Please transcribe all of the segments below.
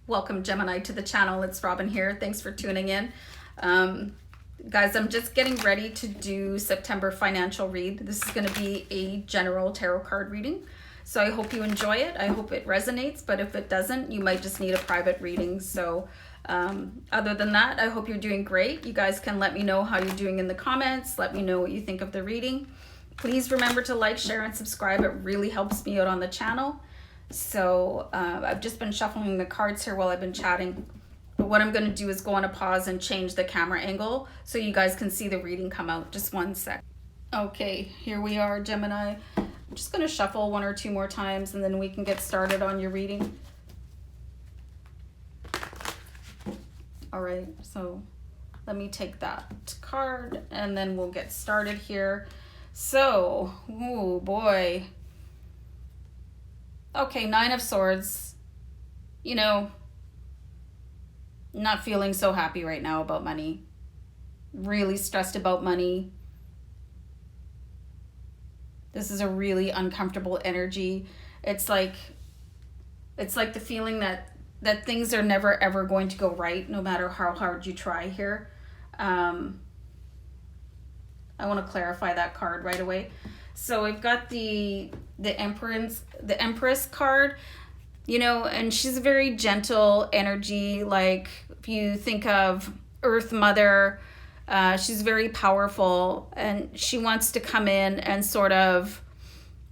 Welcome, Gemini, to the channel. It's Robin here. Thanks for tuning in. Guys, I'm just getting ready to do September financial read. This is going to be a general tarot card reading. So I hope you enjoy it. I hope it resonates, but if it doesn't, you might just need a private reading. So other than that, I hope you're doing great. You guys can let me know how you're doing in the comments. Let me know what you think of the reading. Please remember to like, share, and subscribe. It really helps me out on the channel. So I've just been shuffling the cards here while I've been chatting. But what I'm going to do is go on a pause and change the camera angle so you guys can see the reading come out. Just one sec. Okay, here we are, Gemini. I'm just going to shuffle one or two more times and then we can get started on your reading. All right, so let me take that card and then we'll get started here. So, oh boy. Okay, Nine of Swords. You know, not feeling so happy right now about money. Really stressed about money. This is a really uncomfortable energy. It's like the feeling that things are never ever going to go right, no matter how hard you try here. I want to clarify that card right away. So we've got the Empress card, you know, and she's a very gentle energy. Like if you think of Earth Mother, she's very powerful and she wants to come in and sort of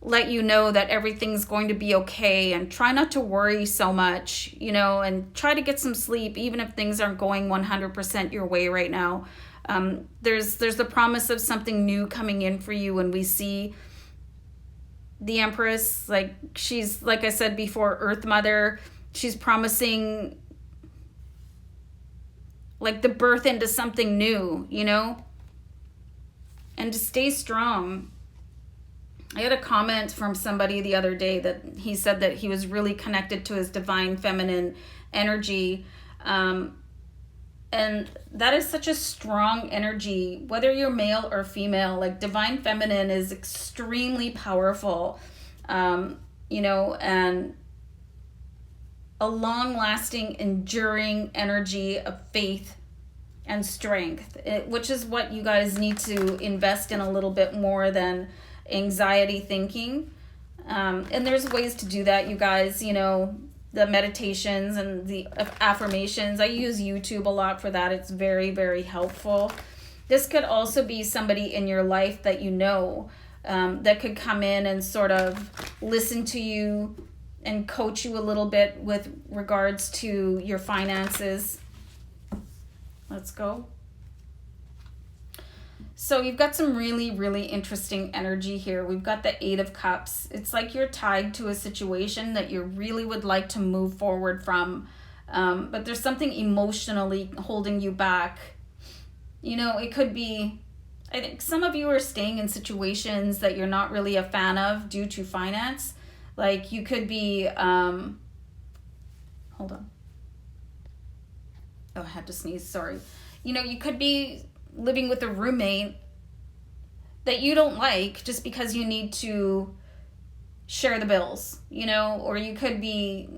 let you know that everything's going to be okay and try not to worry so much, you know, and try to get some sleep even if things aren't going 100% your way right now. There's the promise of something new coming in for you when we see the Empress. Like she's, like I said before, Earth Mother. She's promising like the birth into something new, you know, and to stay strong. I had a comment from somebody the other day that he said that he was really connected to his divine feminine energy. And that is such a strong energy, whether you're male or female. Like divine feminine is extremely powerful, you know, and a long-lasting, enduring energy of faith and strength, which is what you guys need to invest in a little bit more than anxiety thinking. And there's ways to do that, you guys, you know, the meditations and the affirmations. I use YouTube a lot for that. It's very, very helpful. This could also be somebody in your life that you know, that could come in and sort of listen to you and coach you a little bit with regards to your finances. Let's go. So you've got some really, really interesting energy here. We've got the Eight of Cups. It's like you're tied to a situation that you really would like to move forward from. But there's something emotionally holding you back. You know, it could be, I think some of you are staying in situations that you're not really a fan of due to finance. Like you could be, hold on. Oh, I had to sneeze, sorry. You know, you could be living with a roommate that you don't like just because you need to share the bills, you know, or you could be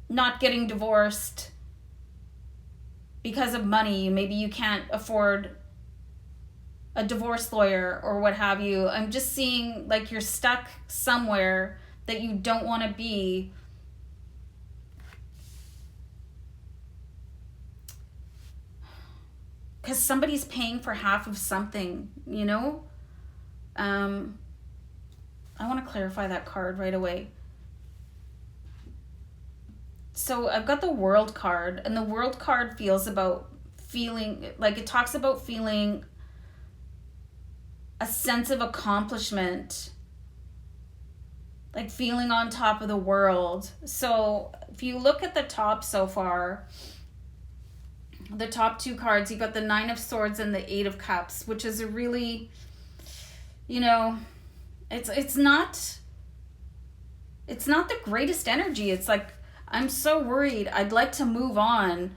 not getting divorced because of money. Maybe you can't afford a divorce lawyer or what have you. I'm just seeing like you're stuck somewhere that you don't want to be. Because somebody's paying for half of something, you know? I want to clarify that card right away. So I've got the World card, and the World card feels about feeling, like it talks about feeling a sense of accomplishment, like feeling on top of the world. So if you look at the top so far, the top two cards, you've got the Nine of Swords and the Eight of Cups, which is a really, you know, it's not the greatest energy. It's like, I'm so worried, I'd like to move on,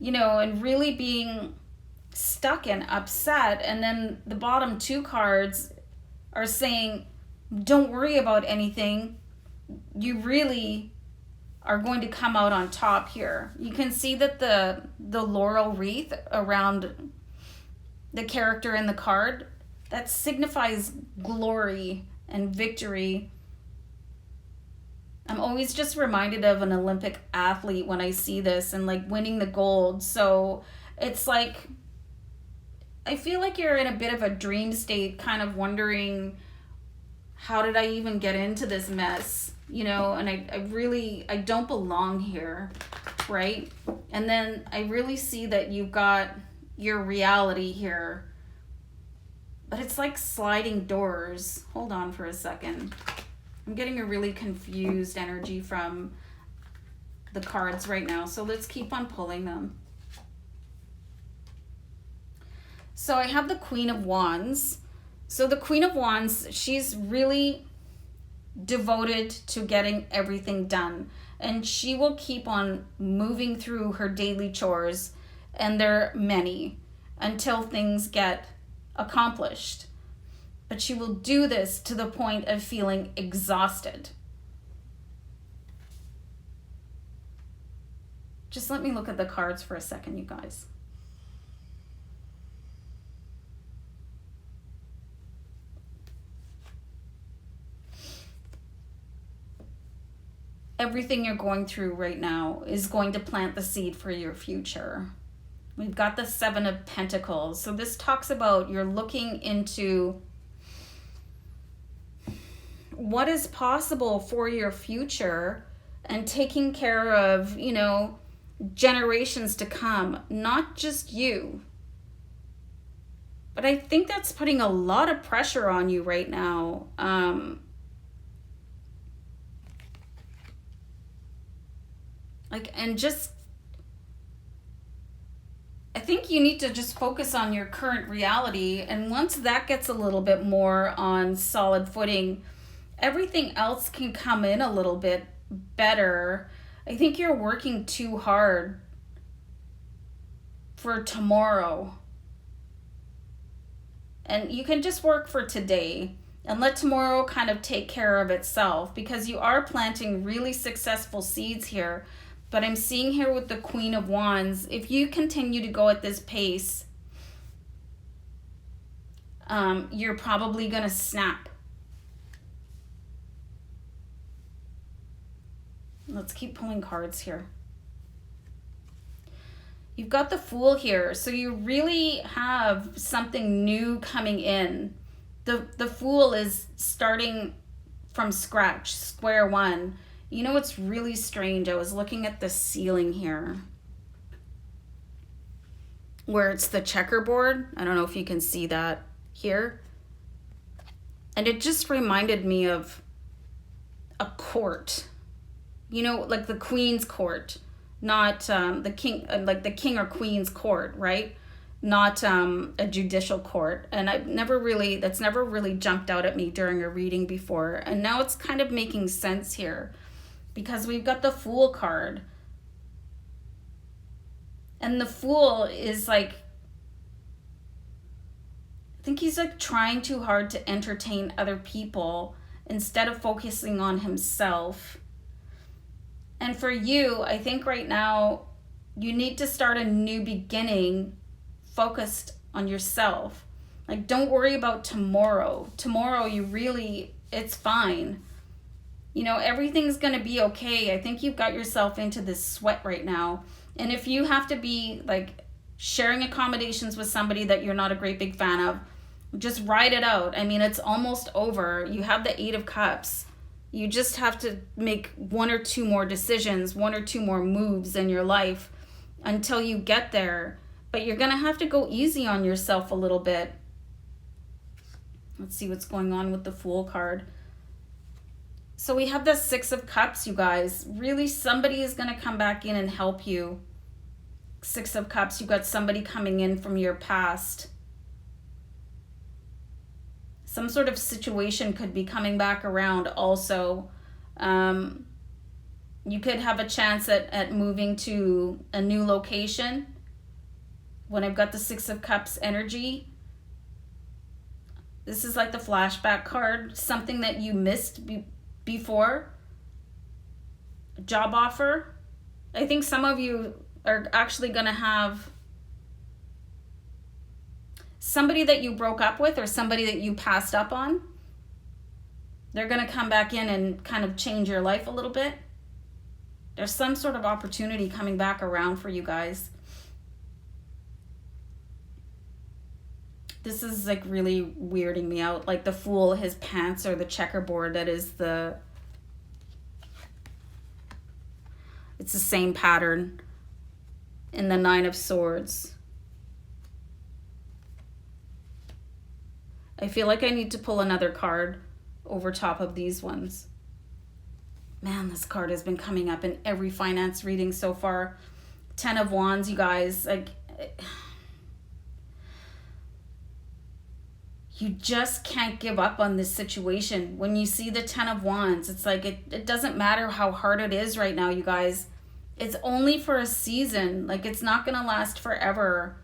you know, and really being stuck and upset. And then the bottom two cards are saying, don't worry about anything. You really are going to come out on top here. You can see that the laurel wreath around the character in the card, that signifies glory and victory. I'm always just reminded of an Olympic athlete when I see this and like winning the gold. So it's like, I feel like you're in a bit of a dream state, kind of wondering, how did I even get into this mess? You know, and I don't belong here, right? And then I really see that you've got your reality here, but it's like sliding doors. Hold on for a second. I'm getting a really confused energy from the cards right now, so let's keep on pulling them. So I have the Queen of Wands. So the Queen of Wands, she's really devoted to getting everything done, and she will keep on moving through her daily chores, and there are many, until things get accomplished. But she will do this to the point of feeling exhausted. Just let me look at the cards for a second, you guys. Everything you're going through right now is going to plant the seed for your future. We've got the Seven of Pentacles. So this talks about you're looking into what is possible for your future and taking care of, you know, generations to come, not just you. But I think that's putting a lot of pressure on you right now. I think you need to just focus on your current reality, and once that gets a little bit more on solid footing, everything else can come in a little bit better. I think you're working too hard for tomorrow, and you can just work for today and let tomorrow kind of take care of itself, because you are planting really successful seeds here. But I'm seeing here with the Queen of Wands, if you continue to go at this pace, you're probably going to snap. Let's keep pulling cards here. You've got the Fool here, so you really have something new coming in. The Fool is starting from scratch, square one. You know what's really strange? I was looking at the ceiling here, where it's the checkerboard. I don't know if you can see that here. And it just reminded me of a court. You know, like the Queen's court, not the king, like the king or queen's court, right? Not a judicial court. And that's never really jumped out at me during a reading before. And now it's kind of making sense here, because we've got the Fool card. And the Fool is like, I think he's like trying too hard to entertain other people instead of focusing on himself. And for you, I think right now you need to start a new beginning focused on yourself. Like, don't worry about tomorrow. Tomorrow, it's fine. You know, everything's going to be okay. I think you've got yourself into this sweat right now. And if you have to be like sharing accommodations with somebody that you're not a great big fan of, just ride it out. I mean, it's almost over. You have the Eight of Cups. You just have to make one or two more decisions, one or two more moves in your life until you get there. But you're going to have to go easy on yourself a little bit. Let's see what's going on with the Fool card. So we have the Six of Cups, you guys. Really, somebody is going to come back in and help you. Six of Cups, you got somebody coming in from your past. Some sort of situation could be coming back around also. You could have a chance at moving to a new location. When I've got the Six of Cups energy, this is like the flashback card, something that you missed before. job offer. I think some of you are actually going to have somebody that you broke up with or somebody that you passed up on. They're going to come back in and kind of change your life a little bit. There's some sort of opportunity coming back around for you guys. This is like really weirding me out. Like the Fool, his pants are the checkerboard. That is the... It's the same pattern in the Nine of Swords. I feel like I need to pull another card over top of these ones. Man, this card has been coming up in every finance reading so far. 10 of Wands, you guys. Like, you just can't give up on this situation. When you see the 10 of Wands, it's like it doesn't matter how hard it is right now, you guys. It's only for a season. Like, it's not going to last forever.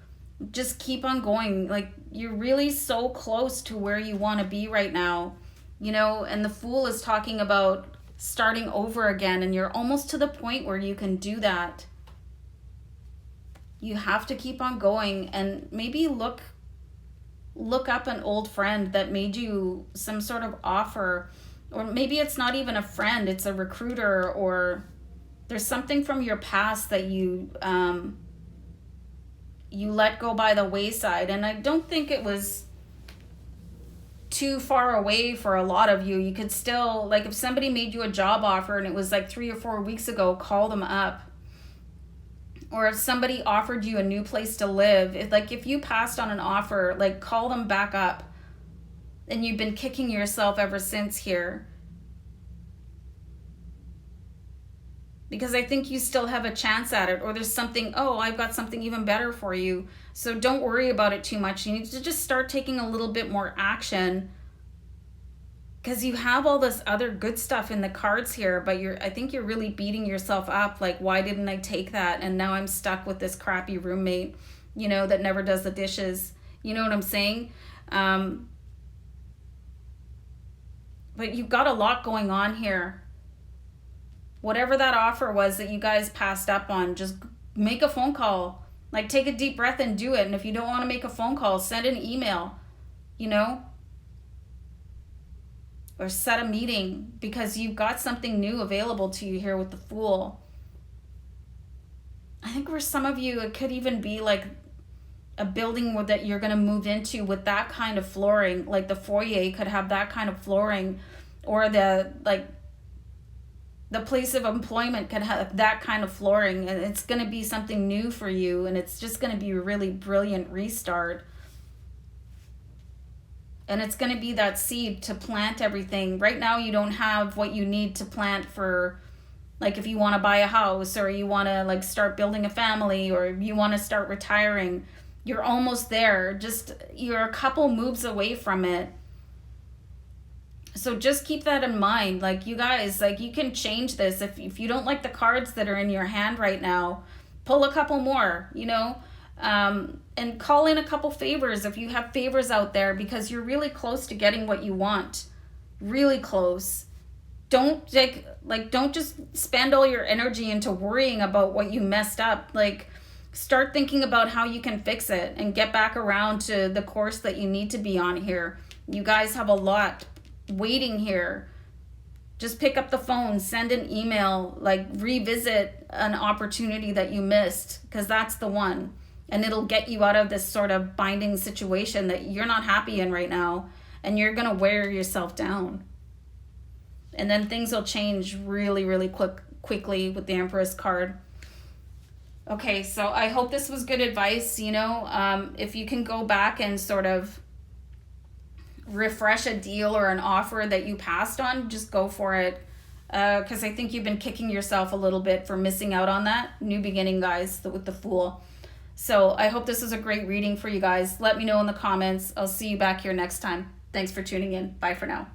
Just keep on going. Like, you're really so close to where you want to be right now. You know, and the Fool is talking about starting over again, and you're almost to the point where you can do that. You have to keep on going, and maybe look up an old friend that made you some sort of offer, or maybe it's not even a friend, it's a recruiter, or there's something from your past that you let go by the wayside. And I don't think it was too far away for a lot of you. You could still, like, if somebody made you a job offer and it was like 3 or 4 weeks ago, call them up. Or if somebody offered you a new place to live, if you passed on an offer, like, call them back up. And you've been kicking yourself ever since here. Because I think you still have a chance at it. Or there's something, oh, I've got something even better for you. So don't worry about it too much. You need to just start taking a little bit more action. Because you have all this other good stuff in the cards here, but I think you're really beating yourself up. Like, why didn't I take that? And now I'm stuck with this crappy roommate, you know, that never does the dishes. You know what I'm saying? But you've got a lot going on here. Whatever that offer was that you guys passed up on, just make a phone call. Like, take a deep breath and do it. And if you don't want to make a phone call, send an email, you know? Or set a meeting, because you've got something new available to you here with the Fool. I think for some of you, it could even be like a building that you're going to move into with that kind of flooring. Like the foyer could have that kind of flooring, or the place of employment could have that kind of flooring, and it's going to be something new for you, and it's just going to be a really brilliant restart. And it's going to be that seed to plant everything. Right now, you don't have what you need to plant for, like, if you want to buy a house, or you want to, like, start building a family, or you want to start retiring. You're almost there. Just, you're a couple moves away from it. So just keep that in mind. Like, you guys, like, you can change this. If you don't like the cards that are in your hand right now, pull a couple more, you know? And call in a couple favors if you have favors out there, because you're really close to getting what you want. Really close. Don't don't just spend all your energy into worrying about what you messed up. Like, start thinking about how you can fix it and get back around to the course that you need to be on here. You guys have a lot waiting here. Just pick up the phone, send an email, like, revisit an opportunity that you missed, because that's the one. And it'll get you out of this sort of binding situation that you're not happy in right now. And you're going to wear yourself down. And then things will change really, really quickly with the Empress card. Okay, so I hope this was good advice. You know, if you can go back and sort of refresh a deal or an offer that you passed on, just go for it. Because I think you've been kicking yourself a little bit for missing out on that. New beginning, guys, with the Fool. So I hope this is a great reading for you guys. Let me know in the comments. I'll see you back here next time. Thanks for tuning in. Bye for now.